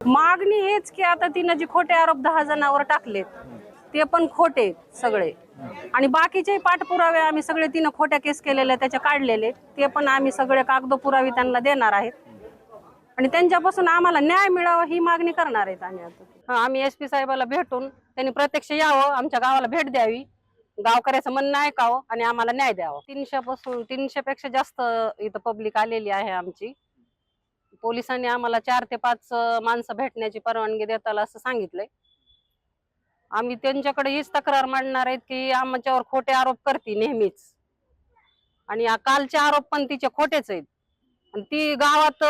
मागणी हेच की आता तिनं जे खोटे आरोप 10 जणांवर टाकलेत ते पण खोटे सगळे, आणि बाकीचे पाठपुरावे आम्ही सगळे तिनं खोट्या केस केलेले त्याचे काढलेले ते पण आम्ही सगळे कागदपुरावे त्यांना देणार आहेत आणि त्यांच्यापासून आम्हाला न्याय मिळावा ही मागणी करणार आहेत आम्ही आता। आम्ही SP साहेबाला भेटून त्यांनी प्रत्यक्ष यावं, आमच्या गावाला भेट द्यावी, गावकऱ्याचं म्हणणं ऐकावं आणि आम्हाला न्याय द्यावा। 300 पेक्षा जास्त इथं पब्लिक आलेली आहे आमची। पोलिसांनी आम्हाला 4 ते 5 माणसं भेटण्याची परवानगी देताना असं सांगितलंय। आम्ही त्यांच्याकडे हीच तक्रार मांडणार आहेत की आमच्यावर खोटे आरोप करते नेहमीच, आणि कालचे आरोप पण तिचे खोटेच आहेत, आणि ती गावात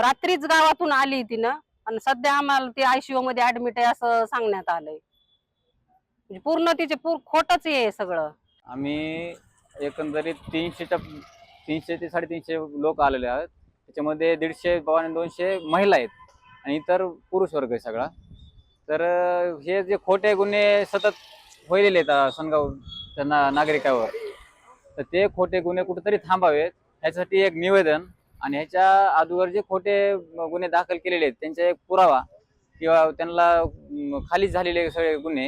रात्रीच गावातून आली तिनं, आणि सध्या आम्हाला ती ICU मध्ये ऍडमिट आहे असं सांगण्यात आलंय। म्हणजे पूर्ण तिचे खोटच आहे सगळं। आम्ही एकंदरीत 300 ते 350 लोक आलेले आहेत, त्याच्यामध्ये 150 आणि 200 महिला आहेत आणि इतर पुरुष वर्ग आहे सगळा। तर हे जे खोटे गुन्हे सतत होईल आहेत सनगाव त्यांना नागरिकावर, तर ते खोटे गुन्हे कुठेतरी थांबावेत यासाठी एक निवेदन, आणि ह्याच्या अगोदर जे खोटे गुन्हे दाखल केलेले आहेत त्यांचा एक पुरावा किंवा त्यांना खाली झालेले सगळे गुन्हे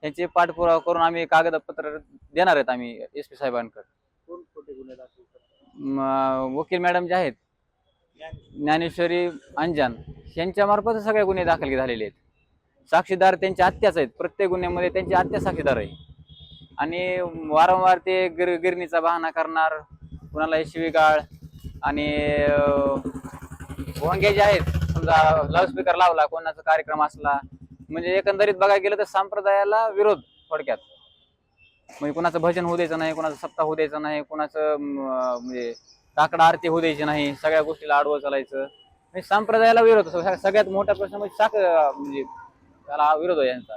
यांचे पाठपुरावा करून आम्ही कागदपत्र देणार आहेत आम्ही SP साहेबांकडे। कोण खोटे गुन्हे दाखल करतात? वकील मॅडम जे आहेत ज्ञानेश्वरी अंजन यांच्या मार्फत सगळे गुन्हे दाखल झालेले आहेत। साक्षीदार त्यांच्या आत्याच आहेत, प्रत्येक गुन्ह्यामध्ये त्यांची आत्या साक्षीदार आहे, आणि वारंवार ते गिरणीचा बहाणा करणार, कुणाला शिवीगाळ, आणि भोंगे जे आहेत समजा लाऊडस्पीकर लावला कोणाचा कार्यक्रम असला, म्हणजे एकंदरीत बघायला गेलं तर संप्रदायाला विरोध थोडक्यात। म्हणजे कुणाचं भजन होऊ द्यायचं नाही, कुणाचा सप्ताह होऊ द्यायचा नाही, कुणाचं म्हणजे काकडा आरती होऊ द्यायची नाही, सगळ्या गोष्टीला आडवं चालायचं, म्हणजे संप्रदायाला विरोध। सगळ्यात मोठा प्रश्न म्हणजे म्हणजे त्याला विरोध आहे यांचा।